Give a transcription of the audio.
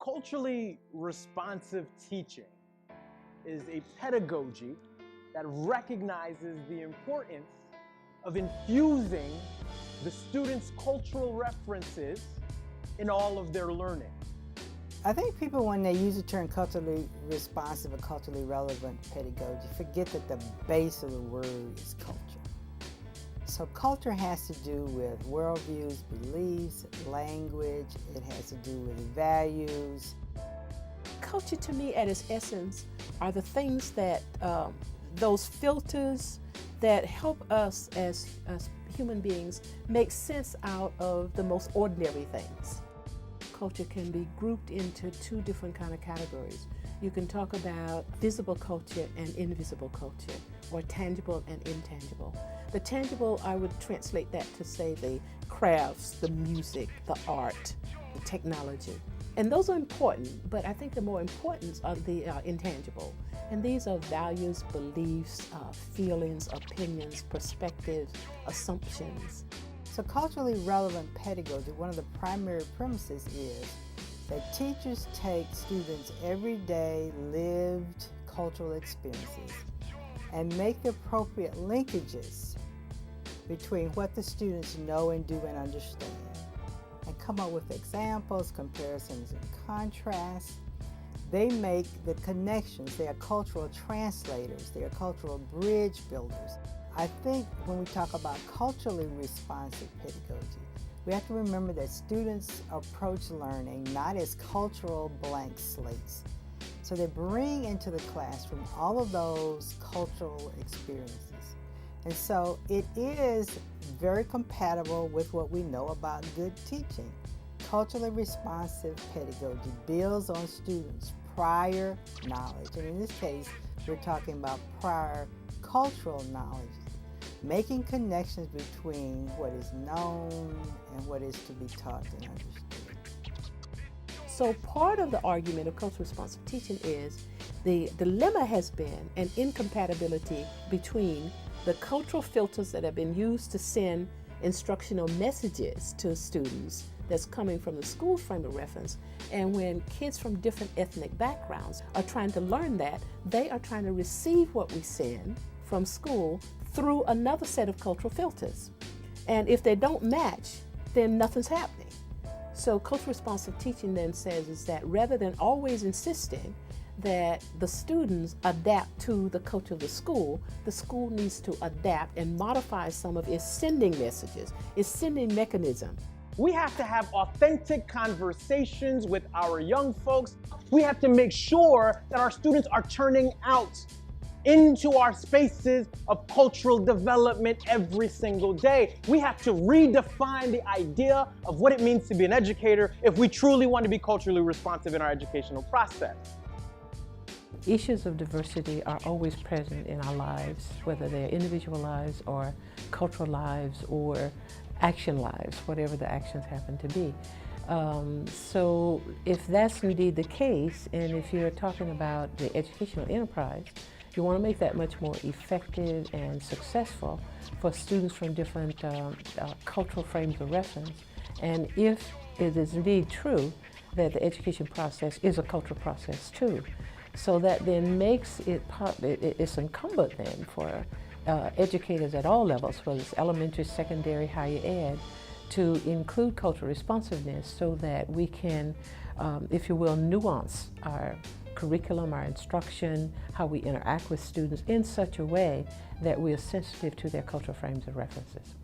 Culturally responsive teaching is a pedagogy that recognizes the importance of infusing the students' cultural references in all of their learning. I think people, when they use the term culturally responsive or culturally relevant pedagogy, forget that the base of the word is culture. So culture has to do with worldviews, beliefs, language. It has to do with values. Culture, to me, at its essence, are the things that, those filters that help us as human beings make sense out of the most ordinary things. Culture can be grouped into two different kind of categories. You can talk about visible culture and invisible culture, or tangible and intangible. The tangible, I would translate that to say the crafts, the music, the art, the technology. And those are important, but I think the more important are the intangible. And these are values, beliefs, feelings, opinions, perspectives, assumptions. So culturally relevant pedagogy, one of the primary premises is that teachers take students' everyday lived cultural experiences and make the appropriate linkages between what the students know and do and understand, and come up with examples, comparisons, and contrasts. They make the connections. They are cultural translators. They are cultural bridge builders. I think when we talk about culturally responsive pedagogy, we have to remember that students approach learning not as cultural blank slates. So they bring into the classroom all of those cultural experiences. And so it is very compatible with what we know about good teaching. Culturally responsive pedagogy builds on students' prior knowledge. And in this case, we're talking about prior cultural knowledge, making connections between what is known and what is to be taught and understood. So part of the argument of culturally responsive teaching is the dilemma has been an incompatibility between the cultural filters that have been used to send instructional messages to students that's coming from the school frame of reference, and when kids from different ethnic backgrounds are trying to learn that, they are trying to receive what we send from school through another set of cultural filters. And if they don't match, then nothing's happening. So cultural responsive teaching then says is that rather than always insisting that the students adapt to the culture of the school needs to adapt and modify some of its sending messages, its sending mechanism. We have to have authentic conversations with our young folks. We have to make sure that our students are turning out into our spaces of cultural development every single day. We have to redefine the idea of what it means to be an educator if we truly want to be culturally responsive in our educational process. Issues of diversity are always present in our lives, whether they're individual lives or cultural lives or action lives, whatever the actions happen to be. So if that's indeed the case, and if you're talking about the educational enterprise, you want to make that much more effective and successful for students from different cultural frames of reference. And if it is indeed true that the education process is a cultural process too, so that then makes it it's incumbent then for educators at all levels, whether it's elementary, secondary, higher ed, to include cultural responsiveness so that we can, if you will, nuance our curriculum, our instruction, how we interact with students in such a way that we are sensitive to their cultural frames of references.